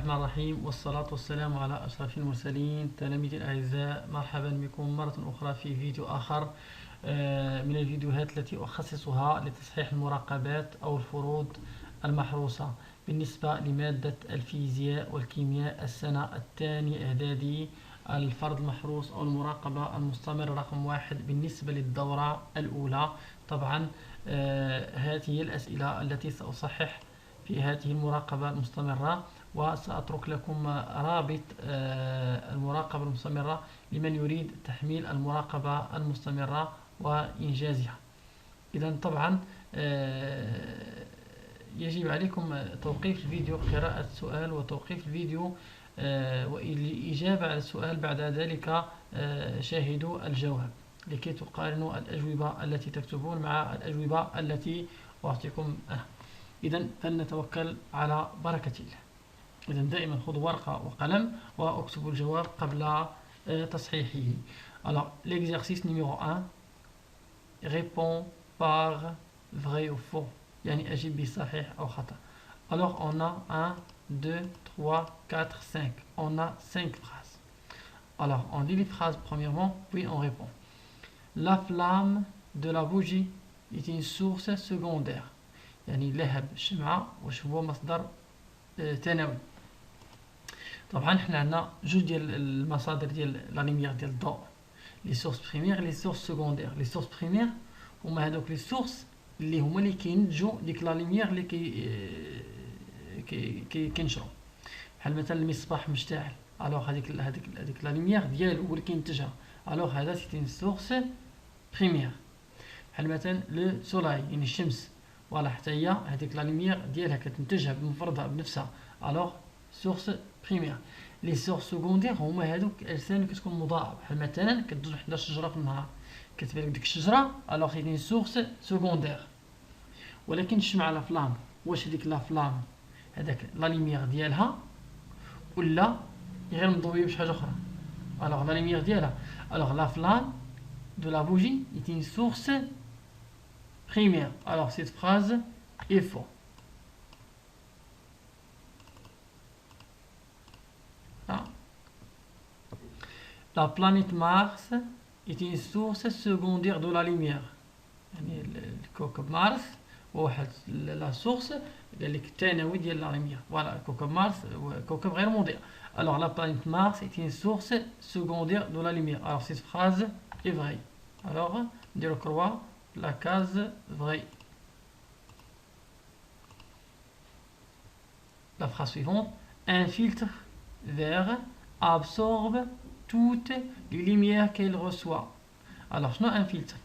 الرحمن الرحيم، والصلاة والسلام على أشرف المرسلين. تلاميذي الأعزاء، مرحبا بكم مرة أخرى في فيديو آخر من الفيديوهات التي أخصصها لتصحيح المراقبات أو الفروض المحروسة بالنسبة لمادة الفيزياء والكيمياء السنة الثانية إعدادي. الفرض المحروس أو المراقبة المستمرة رقم 1 بالنسبة للدورة الأولى. طبعا هذه هي الأسئلة التي سأصحح في هذه المراقبة المستمرة، وسأترك لكم رابط المراقبة المستمرة لمن يريد تحميل المراقبة المستمرة وإنجازها. إذا طبعا يجب عليكم توقيف الفيديو، قراءة السؤال وتوقيف الفيديو، والإجابة على السؤال بعد ذلك شاهدوا الجواب لكي تقارنوا الأجوبة التي تكتبون مع الأجوبة التي أعطيكم أنا. إذا فلنتوكل على بركة الله. إذا دائما خذوا ورقة وقلم واكتبوا الجواب قبل تصحيحه. Alors, l'exercice numéro 1, réponds par vrai ou faux. يعني أجيب بصحيح أو خطأ. Alors, on a 1, 2, 3, 4, 5. On a 5 phrases. Alors, on lit les phrases premièrement, puis on répond. La flamme de la bougie est une source secondaire. يعني لهب الشمعة واش هو مصدر ثانوي. طبعا حنا عندنا جوج ديال المصادر ديال لا لوميير ديال الضوء، لي سورس بريمير لي سورس سكوندير. لي سورس بريمير هما هذوك لي سورس اللي هما اللي كينتجوا ديك لا لوميير اللي كينشروا، بحال مثلا المصباح مشتعل، الوغ هذيك لا لوميير ديالو هو اللي كينتجها، الوغ هذا سي اون سورس بريمير. بحال مثلا لو سولاي يعني الشمس، فوالا حتى هي هذيك لا لوميير ديالها كتنتجها بمفردها بنفسها، الوغ سورس بريمير. لي سورس سكوندير هما هذوك الاجسام اللي كتكون مضاءه، بحال مثلا كتدوز واحد الشجره في النهار كتبان لك ديك الشجره، الوغ هي سورس سكوندير. ولكن الشمعة لا فلام، واش هذيك لا فلام هذاك لا لوميير ديالها ولا غير مضويه بشي حاجه اخرى، الوغ لا لوميير ديالها. الوغ لا فلام دو لا بوجي est une source primaire. Alors cette phrase est faux. La planète Mars est une source secondaire de la lumière. يعني الكوكب مارس هو واحد لا سورس قال لك الثانوي ديال لا لوميير. فوالا كوكب مارس كوكب غير مضيء. Alors la planète Mars est une source secondaire de la lumière. Alors cette phrase est vraie. Alors نديرو كروا la case vraie. La phrase suivante, un filtre vert absorbe toutes les lumières qu'elle reçoit. Alors شنو un filtre؟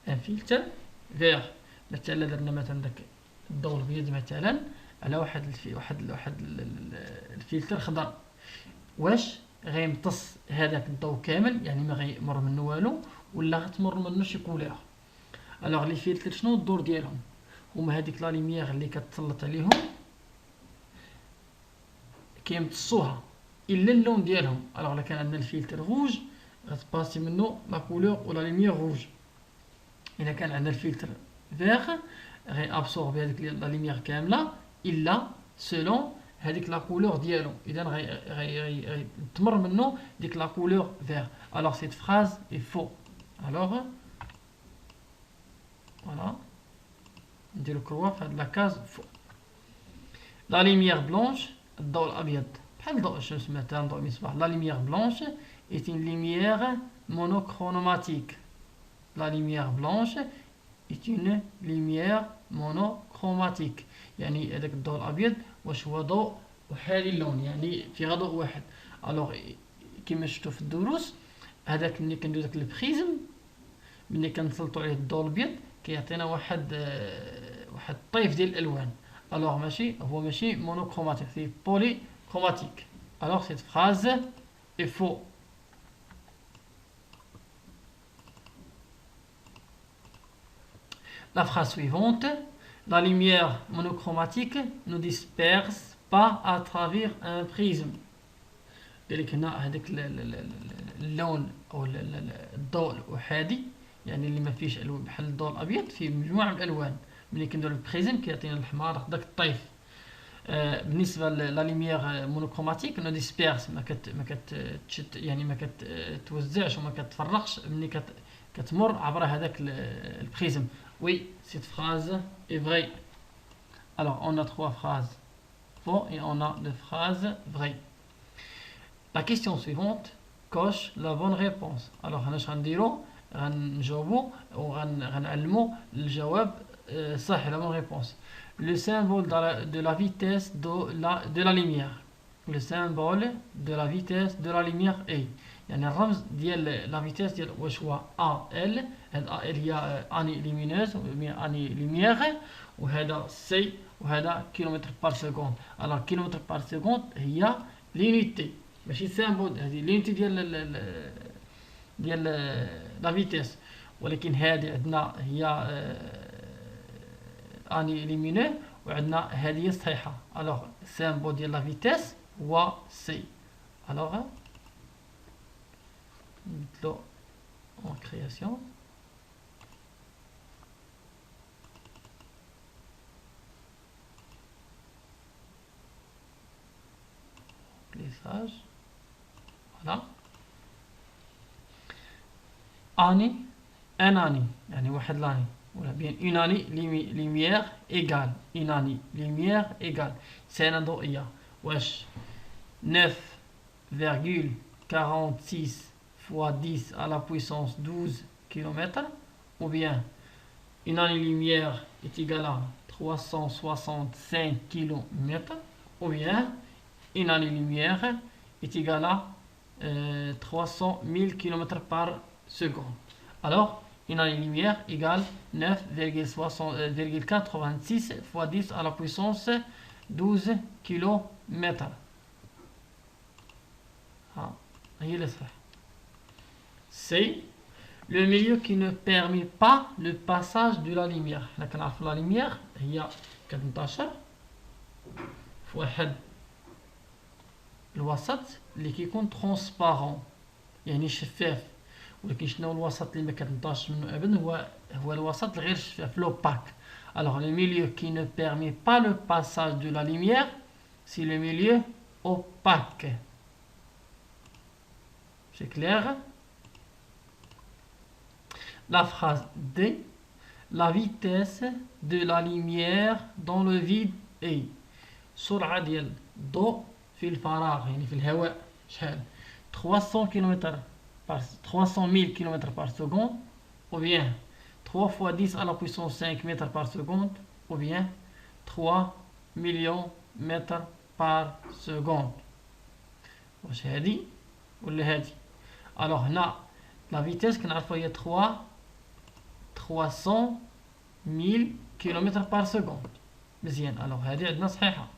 ان فلتر فيغ، مثلا درنا مثلا داك الضوء الابيض مثلا على واحد الفلتر خضر، واش غيمتص هذاك الضوء كامل يعني ما غيمر منه والو، ولا غتمر منه شي كولور؟ الوغ لي فلتر شنو الدور ديالهم؟ هما هذيك لا لوميير اللي كتسلط عليهم كيمتصوها الا اللون ديالهم. الوغ الا كان عندنا الفلتر روج غتباسي منه لا كولور ولا لوميير روج. إذا كان عندنا الفلتر فيغ غي ابسوربي هذيك لا لوميير كامله الا سولون هذيك لا كولور ديالو، اذا غي تمر منه ديك لا كولور فيغ. الوغ سيت فراز اي فو. الوغ فوالا نديرو كروا في هاد لا كاز فو. لا لوميير بلونش الضوء الابيض بحال ضوء الشمس مثلا، ضوء المصباح. لا لوميير بلونش ايت اون لوميير مونوكروماتيك. La lumière blanche est une lumière monochromatique. يعني هذاك الضوء الابيض واش هو ضوء وحالي اللون، يعني فيها ضوء واحد. الوغ كما شفتوا في الدروس هذاك ملي كنديرو داك البريزم ملي كنسلطوا عليه الضوء الابيض كيعطينا واحد الطيف ديال الالوان. الوغ ماشي مونوكروماتيك، سي بولي كروماتيك. الوغ سيت فراز اي فو. La phrase suivante, la lumière monochromatique ne disperse pas à travers un prisme. قال لك هنا هذاك اللون او الضوء الاحادي، يعني اللي ما فيش الوان بحال الضوء الابيض، فيه مجموعه من الالوان. ملي كنديرو البريزم كيعطينا الاحمر داك الطيف. بالنسبة لا lumière مونوكروماتيك نو ديسبيرس ما كتشت يعني ما كتوزعش وما كتفرقش ملي كتمر عبر هذاك البريزم. Oui, cette phrase est vraie. Alors, on a 3 phrases faux et on a 2 phrases vraies. La question suivante coche la bonne réponse. Alors, حنا اش غنديرو غنجاوبو وغنعلمو الجواب صح la bonne réponse. Le symbole de la vitesse de la lumière. Le symbole de la vitesse de la lumière est يعني الرمز ديال لا فيتيس ديال واش هو ال. هاد ال هي اني لومينوز اني لوميير وهذا سي وهذا كيلومتر بار سكوند. الوغ كيلومتر بار سكوند هي لينيتي ماشي سامبول هذه لينيتي ديال لا فيتيس ولكن هذه عندنا هي اني لومينو وعندنا هذه هي الصحيحه. الوغ سامبول ديال لا فيتيس هو سي. الوغ نبدلو en création. Glissage. Voilà. Année, un année. يعني واحد l'année. Voilà, bien une année lumière égale. Une année lumière égale. سنة ضوئية. واش 9,46 fois 10 à la puissance 12 km, ou bien une année-lumière est égale à 365 km, ou bien une année-lumière est égale à 300 000 km par seconde. Alors, une année-lumière égale 9,86 fois 10 à la puissance 12 km. هي اللي صح. C'est le milieu qui ne permet pas le passage de la lumière. حنا كنعرفوا لا lumière هي كتنتشر في واحد الوسط اللي كيكون ترونسبارون يعني شفاف. ولكن شنو الوسط اللي ما كتنتشرش منه ابدا هو الوسط الغير شفاف l'opaque. Alors le milieu qui ne permet pas le passage de la lumière c'est le milieu opaque. C'est clair? La phrase D. La vitesse de la lumière dans le vide est سرعة ديال الضوء في الفراغ يعني في الهواء شحال 300 km par 300 000 km par seconde ou bien 3 fois 10 à la puissance 5 mètres par seconde ou bien 3 millions mètres par seconde. واش هادي ولا هادي؟ alors هنا la vitesse كنعرفوا هي 300 000 km par seconde. مزيان. alors هذه عندنا صحيحة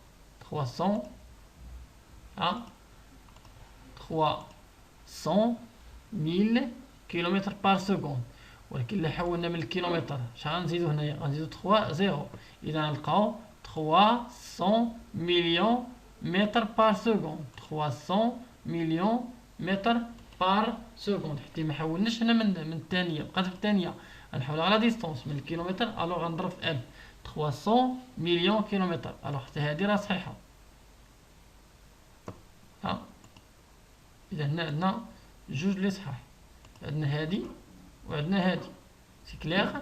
300 000 km par seconde. ولكن إلا حولنا من الكيلومتر شحال غنزيدو هنايا؟ غنزيدو 3 زيرو. إذا نلقاو 300 مليون متر par seconde. 300 مليون متر par seconde. حتى ما حولناش هنا من الثانية بقات في الثانية غنحولها على ديستونس من الكيلومتر الوغ غنضرب في 1000 300 مليون كيلومتر. الوغ حتى هادي راه صحيحة. إذا هنا عندنا جوج لي صحاح عندنا هادي وعندنا هادي. سي كلير.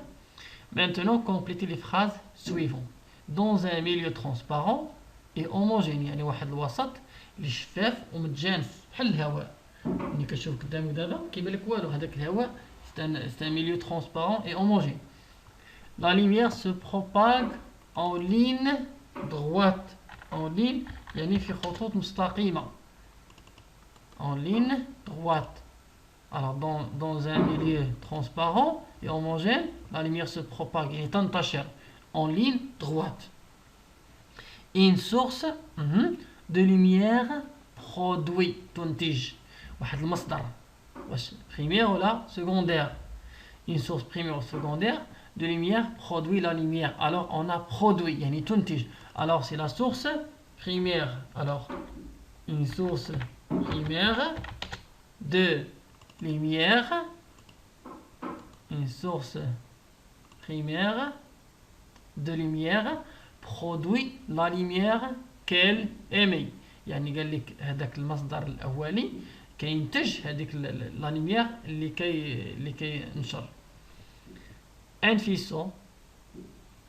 Maintenant complétez les phrases suivantes. Dans un milieu transparent et homogène يعني واحد الوسط اللي شفاف ومتجانس بحال الهواء. ملي كتشوف قدامك دابا كيبان لك والو هذاك الهواء. C'est un milieu transparent et homogène. La lumière se propague en ligne droite. En ligne يعني في خطوط مستقيمة. En ligne droite. Alors dans un milieu transparent et homogène, la lumière se propague et تنتشر en ligne droite. Une source de lumière produit تنتج واحد المصدر واش primaire ولا secondaire. Une source primaire ou secondaire de lumière produit la lumière. Alors on a produit يعني تنتج. Alors c'est la source primaire. Alors une source primaire de lumière. Une source primaire de lumière produit la lumière كيل ايمي، يعني قال لك هذاك المصدر الاولي كينتج هذيك لا لوميير اللي كينشر. ان فيسو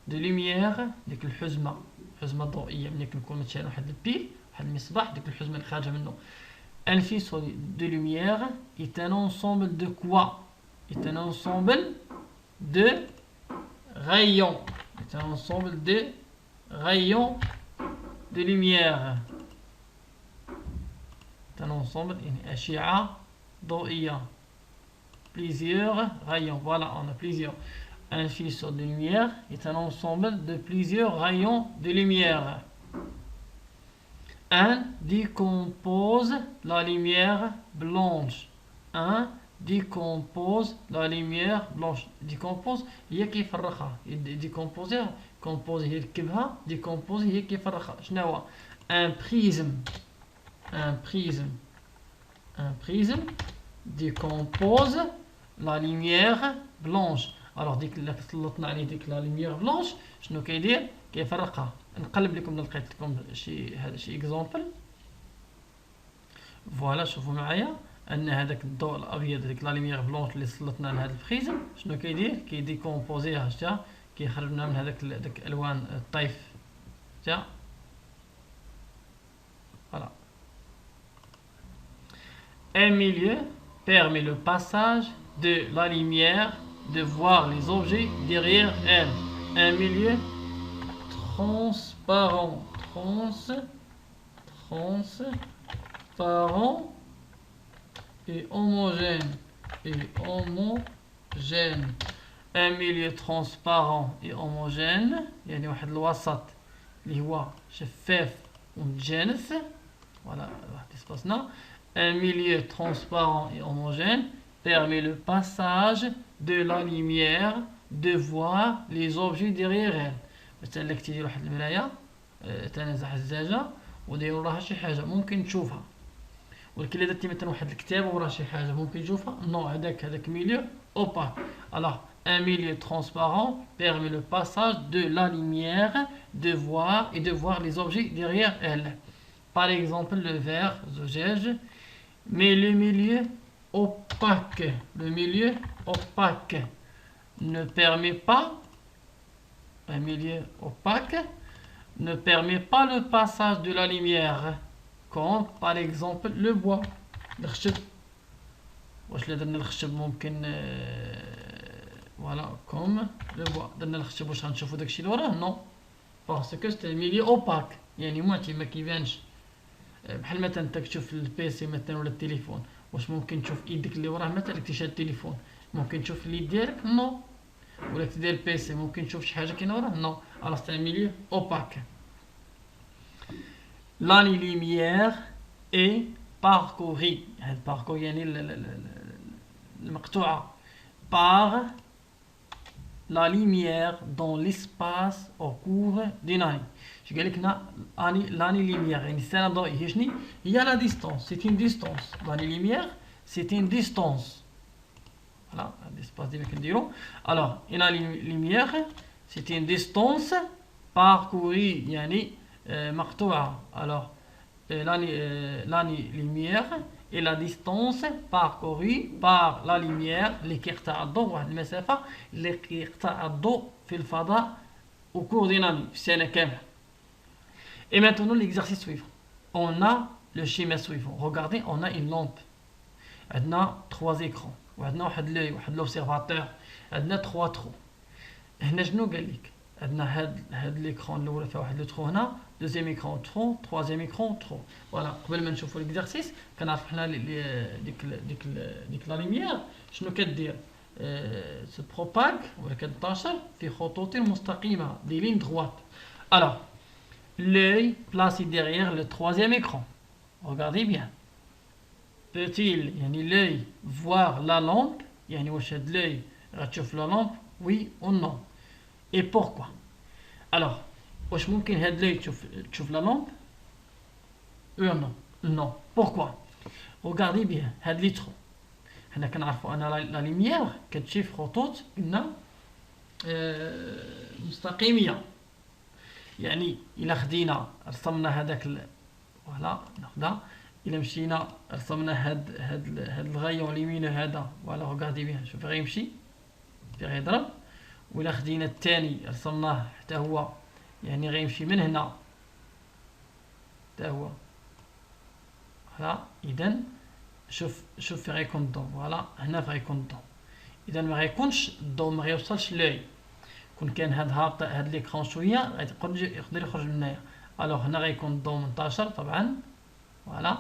دو لوميير، ديك الحزمه ضوئيه، ملي كنكون متشعل واحد البيل واحد المصباح، ديك الحزمه اللي خارجه منه. ان فيسو دو لوميير est un ensemble de quoi? est un ensemble de rayons. est un ensemble de rayons de lumière. c'est un ensemble يعني أشعة ضوئية. plusieurs rayons. Voilà, on a plusieurs. Un faisceau de lumière est un ensemble de plusieurs rayons de lumière. Un décompose la lumière blanche. Un décompose la lumière blanche. décompose هي كيفرخها. décomposer compose هي يركبها، décompose هي كيفرخها. شنو هو؟ un prisme décompose la lumière blanche. alors ديك اللي سلطنا عليه ديك لا lumière blanche شنو كيدير؟ كيفرقها. نقلب لكم لقيت لكم هذا شي اكزامبل. فوالا شوفوا معايا ان هذاك الضوء الابيض ديك لا lumière blanche اللي سلطنا لهذا البريزم شنو كيدير؟ كيديكومبوزيها، شتا كيخرج لنا من هذاك الالوان الطيف. شتا voilà. Un milieu permet le passage de la lumière, de voir les objets derrière elle. Un milieu transparent, transparent et homogène, un milieu transparent et homogène يعني واحد الوسط اللي هو شفاف ومتجانس. voilà واحد اسباسنا. un milieu transparent et homogène permet le passage de la lumière, de voir les objets derrière elle. مثلا لك تيدير واحد المراية تنازع الزجاجة وداير وراها شي حاجة ممكن تشوفها، ولكن إلا درتي مثلا واحد الكتاب وراه شي حاجة ممكن تشوفها. نو هذاك ميليو اوباك. alors un milieu transparent permet le passage de la lumière, de voir les objets derrière elle. par exemple le verre زجاج. mais le milieu opaque ne permet pas le passage de la lumière, comme par exemple le bois. الخشب واش لا درنا الخشب ممكن voilà comme le bois. درنا الخشب واش غنشوفوا داكشي اللي وراه؟ نو باسكو سي ميلي اوباك يعني معتي ما كيبانش. بحال مثلا انت كتشوف البيسي مثلا ولا التليفون، واش ممكن تشوف ايدك اللي وراه مثلا كي شاد التليفون ممكن تشوف اليد ديالك؟ نو. ولا كتدير البيسي ممكن تشوف شي حاجه كاينه وراه؟ نو. alors c'est un milieu opaque. la lumière est parcourue. هاد parcours يعني المقطوعه par la lumière dans l'espace au cours d'une année. Je قال لك l'année lumière يعني السنه الضوئيه هي شنو هي؟ la distance. c'est une distance. l'année lumière c'est une distance. voilà l'espace ديما كنديرو. alors une année lumière c'est une distance parcourue يعني مقطوعه. alors l'année lumière et la distance parcourue par la lumière اللي كيقطع الضوء واحد المسافة اللي كيقطع الضوء في الفضاء au cours d'une année في السنة كاملة. Et maintenant l'exercice suivant. On a le schéma suivant. Regardez, on a une lampe. عندنا 3 écrans. وعندنا واحد l'œil واحد l'observateur. عندنا 3 trous. هنا شنو قال لك؟ عندنا هاد l'écran الأول فيها واحد لو trou هنا. deuxième écran trou, troisième écran trou. voilà قبل ما نشوفوا l'exercice كنعرف حنا ديك لا لوميير شنو كدير؟ se propage ولا كتنتشر في خطوط مستقيمة des lignes droites. alors l'œil placé derrière le troisième écran, regardez bien, peut-il يعني l'œil voir la lampe؟ يعني واش هاد l'œil غتشوف la lampe oui ou non et pourquoi؟ alors واش ممكن هاد لي تشوف لا لامب؟ نو نو. بوركوا؟ ريغاردي بيان هاد لي ترو حنا كنعرفوا ان لا لوميير كتمشي في خطوط قلنا مستقيميه. يعني إلا خدينا رسمنا هذاك فوالا ناخدها. إلا مشينا رسمنا هاد الغايون ليمينو هذا فوالا غوغاردي بيان شوف غيمشي في غيضرب. وإلا خدينا الثاني رسمناه حتى هو يعني غيمشي من هنا حتى هو فوالا. إذا شوف في غيكون الضو فوالا هنا في غيكون الضو. إذا ما غيكونش الضو ما غيوصلش لي كون كان هاد هابط هاد ليكرون شويه يقدر يخرج من هنايا. الوغ هنا غيكون الضو منتشر طبعا فوالا.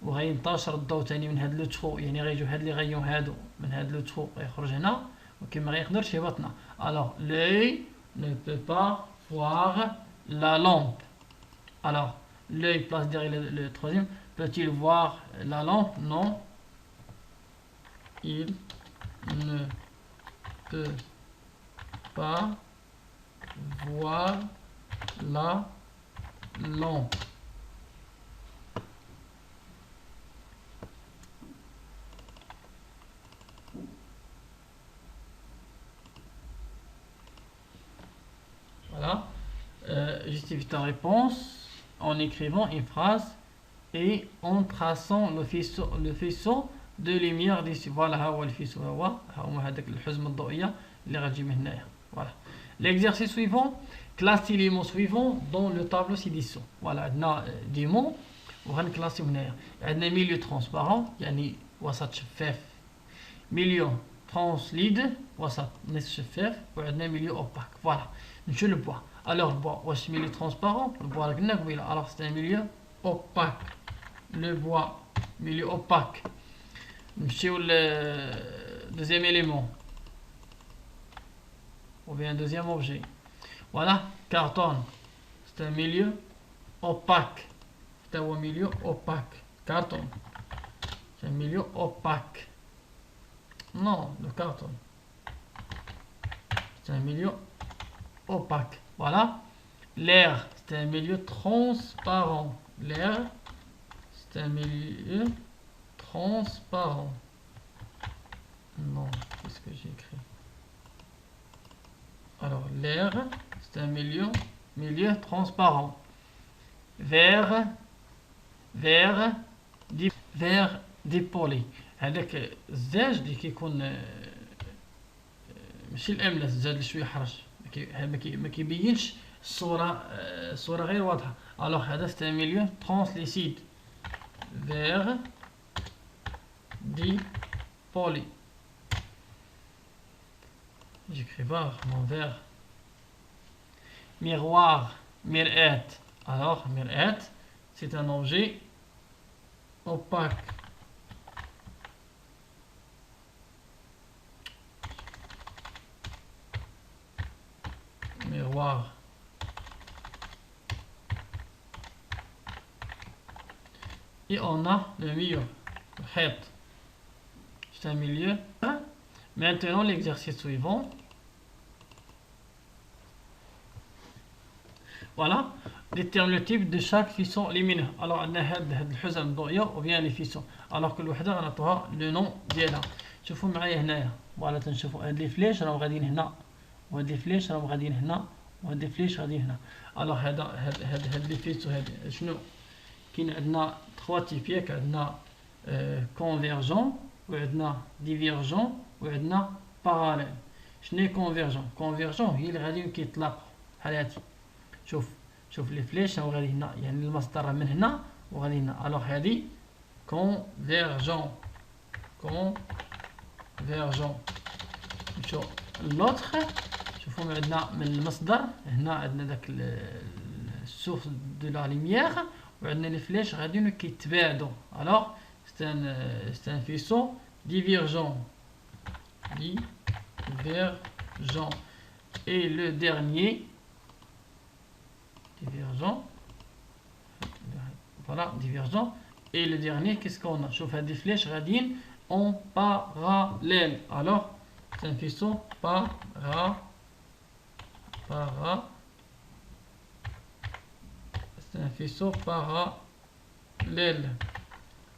وغينتشر الضو تاني من هاد لو تخو يعني غيجيو هاد لي غيون هادو من هاد لو تخو غيخرج هنا ولكن ما غيقدرش يهبطنا. الوغ لوي ne peut pas voir la lampe. Alors l'œil place derrière le troisième. Peut-il voir la lampe? Non. Il ne peut pas voir la lampe. Voilà. Justifie ta réponse en écrivant une phrase et en traçant le faisceau de lumière d'ici. Voilà ها هو الفيسو ها هو هذاك الحزمة الضوئية اللي غتجي من هنايا. Voilà. L'exercice suivant, classer les mots suivants dans le tableau ci-dessous. Voilà, عندنا des mots وغنكلاسيو هنايا. عندنا milieu transparent يعني وسط شفاف. milieu translucide وسط نصف شفاف. وعندنا milieu opaque. Voilà. نمشيو للبوا. Alors le bois, واش milieu transparent le bois قلنا قبيله. Alors c'est un milieu opaque. Le bois, milieu opaque. نمشيو le deuxième élément ou bien deuxième objet. Voilà, carton. C'est un milieu opaque. C'est un milieu opaque. Carton. C'est un milieu opaque. Non, le carton. C'est un milieu opaque. Voilà. L'air, c'est un milieu transparent. L'air, c'est un milieu transparent. Non, qu'est-ce que j'ai écrit? Alors, l'air, c'est un milieu transparent. Vert dépolé. هذاك الزاج اللي كيكون ماشي الاملس الزاج اللي شويه حرج ما كيبينش الصوره غير واضحه. الوغ هذا سي ان ميليو ترانسليسيد. فيغ ديبولي. j'écris pas mon verre. Miroir, مرآة. Alors مرآة c'est un objet opaque. Miroir. Et on a le mur, le khayt. C'est un milieu. Maintenant l'exercice suivant. Voilà. Détermine le type de chaque fisson lumineux. Alors on a هاد الحزم الضوئية ou bien les fissons. Alors كل وحدة غنعطوها le nom ديالها. شوفوا معايا هنايا. فوالا تنشوفوا هاد لي فليش راهم غاديين هنا. وهاد لي فليش راهم غاديين هنا. وهاد لي فليش غاديين هنا. الوغ هاد لي فيسو هاد شنو كاين عندنا 3 تيب ياك. عندنا كونفيرجون وعندنا ديفيرجون وعندنا باراليل. شنو هي كونفيرجون؟ كونفيرجون هي اللي غاديين كيتلاقوا بحال هادي. شوف لي فليش راهم غادي هنا يعني المسطره من هنا وغادي هنا. الوغ هادي كونفيرجون. نمشيو لوطخ. شوفوا عندنا من المصدر هنا عندنا داك السورس دو لا لوميير وعندنا لي فليش غاديين كيتباعدوا. الوغ سي ان فيسو ديفيرجون. Et le dernier divergent. Voilà, divergent. Et le dernier, qu'est-ce qu'on a? Chauffe des flèches radines en parallèle. Alors, c'est un faisceau c'est un faisceau parallèle.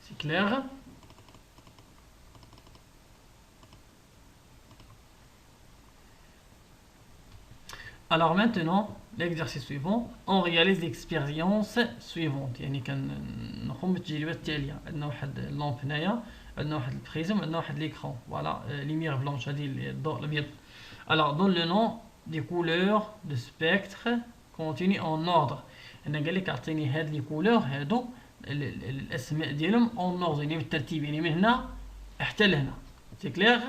C'est clair? Alors maintenant, l'exercice suivant, on réalise l'expérience suivante. يعني كنقوم بالتجربة التالية. عندنا واحد اللامب هنايا، عندنا واحد البريزم، عندنا واحد l'écran. Voilà, lumière blanche, هذه الضوء الأبيض. Alors, donne le nom des couleurs de spectre continu en ordre. أنا قال لك أعطيني هاد لي كولور هادو الأسماء ديالهم en ordre، يعني بالترتيب، يعني من هنا حتى لهنا. سي كلير؟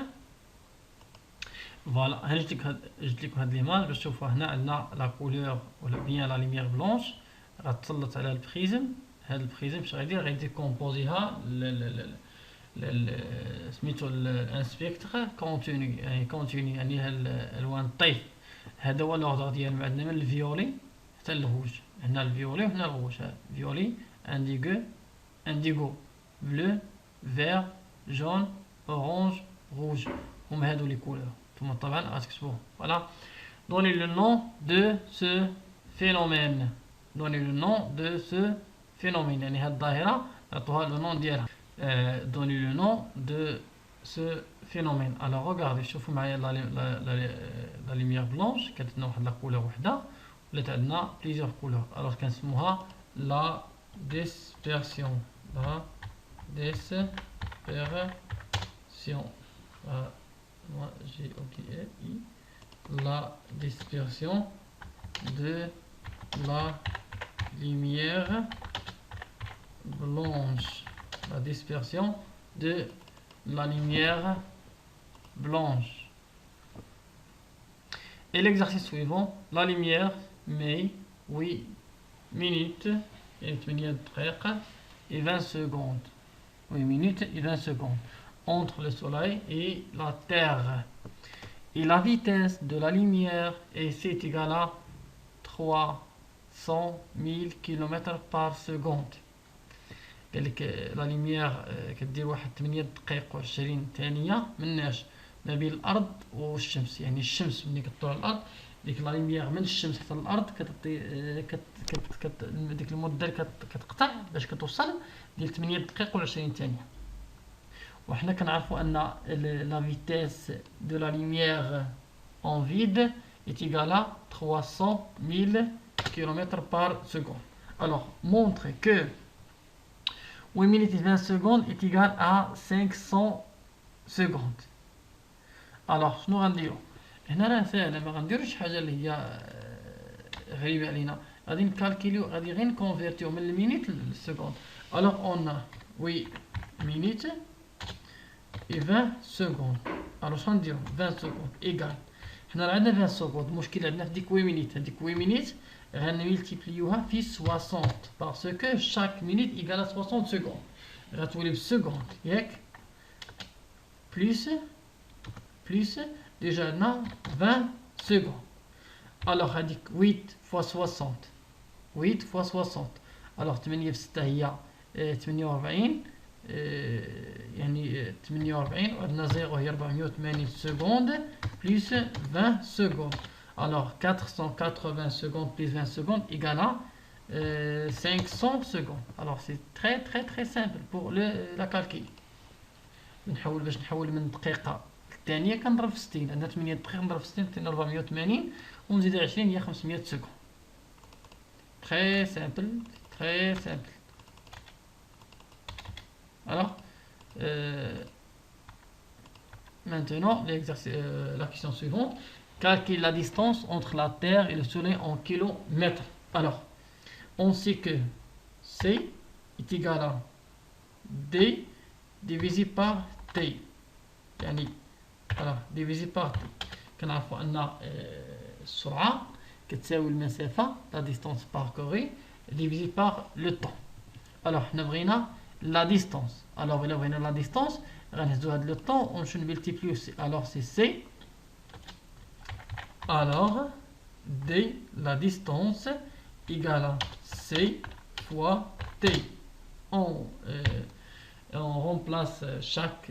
فوالا، انا جبت لكم هاد ليماج باش تشوفوا. هنا عندنا لا كولور ولا بيان لا ليميير بلونش غتسلط على البريزم. هاد البريزم اش غيدير؟ غيديكومبوزيها سميتو الانسبكتر كونتيني، يعني كونتيني يعني الالوان الطيف. هذا هو لوردر ديالهم. عندنا من الفيولي حتى الغوج. هنا الفيولي وهنا الغوج. فيولي، انديغو، بلو، فير، جون، اورانج، روج. هما هادو لي كولور. ثم طبعا غتكتبوه. فوالا. Donnez le nom de ce phénomène. Donnez le nom de ce phénomène. يعني هاد الظاهرة عطوها لو نون ديالها. Donnez le nom de ce phénomène. Alors regardez, شوفوا معايا لا lumière blanche كانت عندنا واحد لا كولور وحدة، ولات عندنا plusieurs couleurs. Alors كنسموها la dispersion. La dispersion. Moi j'ai oublié la dispersion de la lumière blanche. La dispersion de la lumière blanche. Et l'exercice suivant, la lumière met 8 minutes et 20 secondes. 8 minutes et 20 secondes entre le soleil et la terre. Et la vitesse de la lumière est égale à 300 000 km par seconde. قال لك لا ليميير كدير واحد 8 دقائق و20 ثانية مناش ما بين الأرض والشمس. يعني الشمس ملي كطلع على الأرض، ديك لا ليميير من الشمس حتى الأرض كتعطي ديك المدة كتقطع باش كتوصل ديال 8 دقائق و20 ثانية. وحنا كنعرفوا أن لا فيتيس دو لا ليميير en vide est égale à 300 000 km par seconde. Alors, montre que 8 minutes et 20 secondes est égal à 500 secondes. Alors شنو غنديرو؟ هنا راه ساهله، ما غنديروش حاجه اللي هي غريبه علينا. غادي نكالكيليو، غادي غير نكونفيرتيو من المينيت للسكوند. الوغ اون 8 minutes et 20 secondes. الوغ شنو نديرو؟ 20 secondes ايكال، حنا راه عندنا 20 secondes. المشكل عندنا في ديك 8 minutes. هذيك 8 minutes غنملتيبليوها في 60 باسكو شاك مينيت ايكال à 60 secondes. غتولي بالسكوند ياك، بليس ديجا عندنا 20 secondes. الوغ هذيك 8 فوا 60، 8 فوا 60. الوغ 8 في 6 هي 48، يعني 48 وعندنا 0 هي 480 secondes بليس 20 secondes. Alors 480 secondes plus 20 secondes égale à 500 secondes. Alors c'est très simple pour la calcul. نحول باش نحول من دقيقة الثانية كنضرب في 60. عندنا 8 دقائق نضرب في 60 عطينا 480 ونزيد 20 هي 500 سكوند. Très simple. Alors maintenant la question suivante. Calcule la distance entre la Terre et le Soleil en kilomètres. Alors, on sait que C est égal à D divisé par T. يعني alors divisé par T. كنعرفوا أن السرعة كتساوي المسافة la distance parcourue divisé par le temps. Alors حنا بغينا la distance. Alors إلا بغينا la distance غنهزو هاد le temps ونمشيو نملتيبليو C. Alors c'est C. Alors, D, la distance, égale à C fois T. On remplace chaque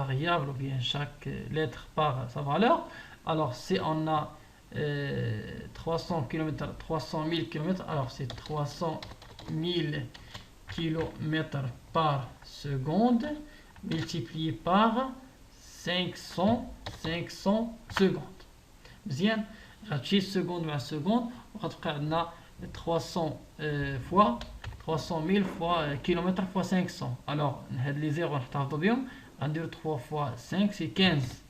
variable ou bien chaque lettre par sa valeur. Alors, si on a 300 km, 300 000 km, alors c'est 300 000 km par seconde multiplié par 500 secondes. مزيان. غتمشي seconde مع seconde وغتبقى عندنا 300 fois 300 000 fois kilomètre fois 500. alors هاد لي زيرو نحتفظوا بهم غنديرو 3 fois 5 c'est 15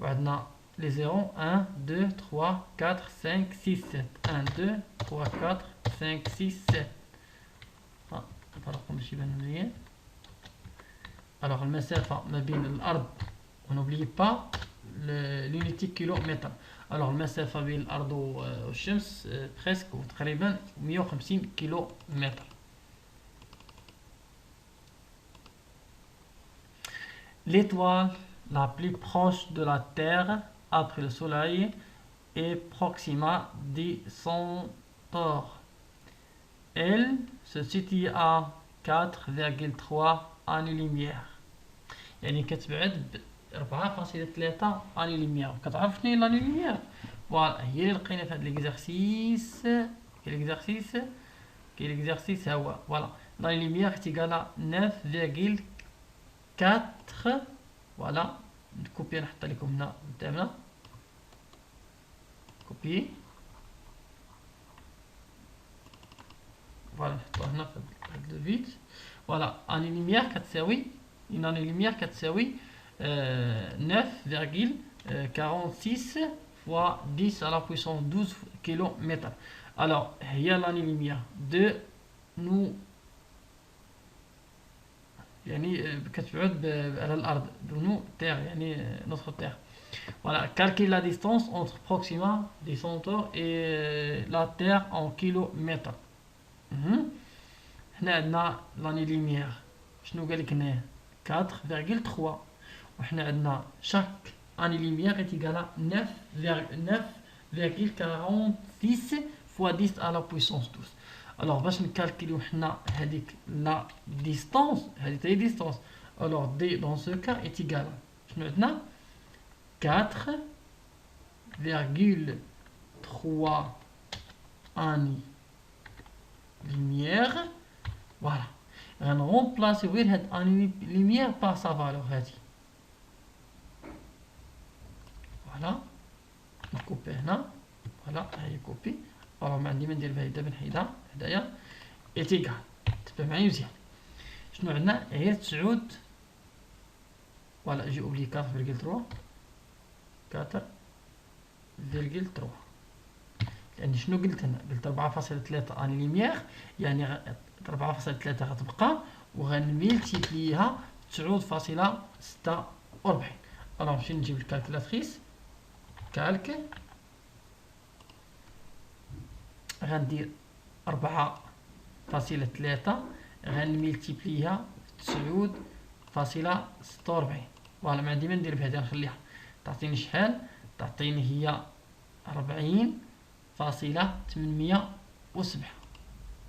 وعندنا les 0 1 2 3 4 5 6 7 1 2 3 4 5 6 7 هذا الرقم ماشي يبان مزيان. alors المسافة ما بين الأرض ونوبلي با l'unité كيلومتر. alors المسافة بين الأرض والشمس presque تقريبا 150 كيلومتر. l'étoile la plus proche de la Terre après le Soleil est Proxima Centaure. Elle se situe à 4,3 années-lumière. يعني كتبعد 4.3 années-lumière. كتعرف شنو هي l'année-lumière؟ فوالا هي اللي لقينا في هذا l'exercice. كاين l'exercice هو فوالا l'année-lumière est égale à 9,4. فوالا نكوبي نحط لكم هنا قدامنا كوبي فوالا نحطوه هنا في هاد الفيد. فوالا اني لوميير كتساوي une année lumière كتساوي 9,46 fois 10 à la puissance 12 km. alors هي l'année lumière de nous يعني كتبعد على الأرض دونو تير يعني notre terre. voilà calcule la distance entre Proxima Centaure et la Terre en kilomètres. هنا عندنا l'année lumière شنو قال لك هنا 4,3 وحنا عندنا chaque année lumière est égale à 9,46 fois 10 à la puissance 12. alors باش نكالكليو حنا هذيك لا ديستانس هذيك هي ديستانس. alors d dans ce cas est égal شنو عندنا 4,3 années lumière. voilà غنرومبلاسيو غير هاد اني lumière par sa valeur هادي. فوالا نكوبي هنا فوالا هاي كوبي. الوغ ما عندي ما ندير بها دابا نحيدها هدايا ايتيكال تبع معايا مزيان. شنو عندنا غير 9 فوالا جي اوبلي 4,3 يعني شنو قلت هنا قلت 4.3 اني ليميير يعني 4.3 غتبقى وغنميلتيبليها 9.46. الوغ نمشي نجيب الكالكولاتريس كالك غندير 4.3 غنميلتيبليها 9.46. فوالا ما عندي ما ندير بهذه نخليها تعطيني شحال تعطيني هي 40.807.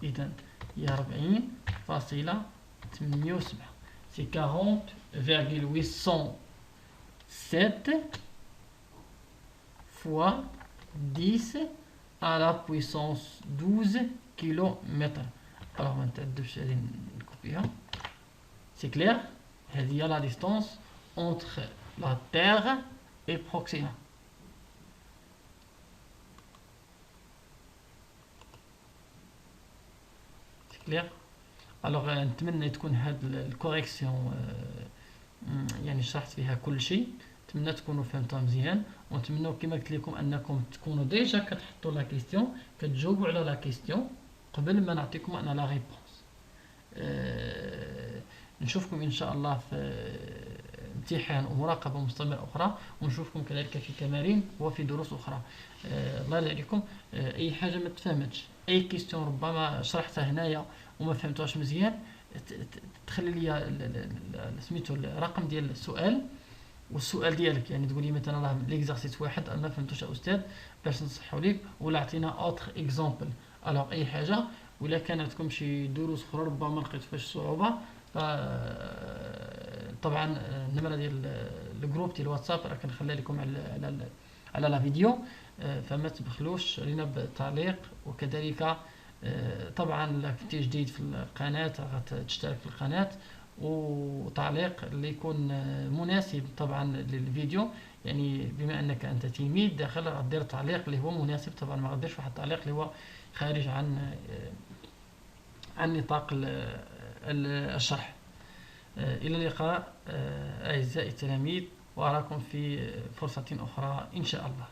اذا هي 40.807 c'est 40,807 fois 10 à la puissance 12 km. alors ما نتعذبش هذه نكوبيها c'est clair. هذه هي la distance entre la Terre et Proxima. c'est clair. alors نتمنى تكون هاد الكوريكسيون يعني شرحت فيها كل شيء. نتمنى تكونوا فهمتوها مزيان ونتمنى كما قلت لكم انكم تكونوا ديجا كتحطوا لا كيستيون كتجاوبوا على لا كيستيون قبل ما نعطيكم انا لا ريبونس. نشوفكم ان شاء الله في امتحان ومراقبه مستمره اخرى ونشوفكم كذلك في تمارين وفي دروس اخرى. الله يرضي عليكم. اي حاجه ما تفهمتش اي كيستيون ربما شرحتها هنايا وما فهمتوهاش مزيان تخلي لي سميتو الرقم ديال السؤال والسؤال ديالك يعني تقول لي مثلا راه ليكزارسيس واحد انا ما فهمتوش استاذ باش نصحوا ليك ولا عطينا اوتر اكزامبل. الوغ اي حاجه ولا كان عندكم شي دروس اخرى ربما لقيت فيهاش صعوبه طبعا النمره ديال الجروب ديال الواتساب راه كنخليها لكم على لا فيديو فما تبخلوش علينا بالتعليق. وكذلك طبعا لا كنتي جديد في القناه غتشترك في القناه وتعليق اللي يكون مناسب طبعا للفيديو. يعني بما انك انت تلميذ داخل غدير تعليق اللي هو مناسب، طبعا ما غديرش واحد التعليق اللي هو خارج عن نطاق الشرح. إلى اللقاء أعزائي التلاميذ، وأراكم في فرصة أخرى إن شاء الله.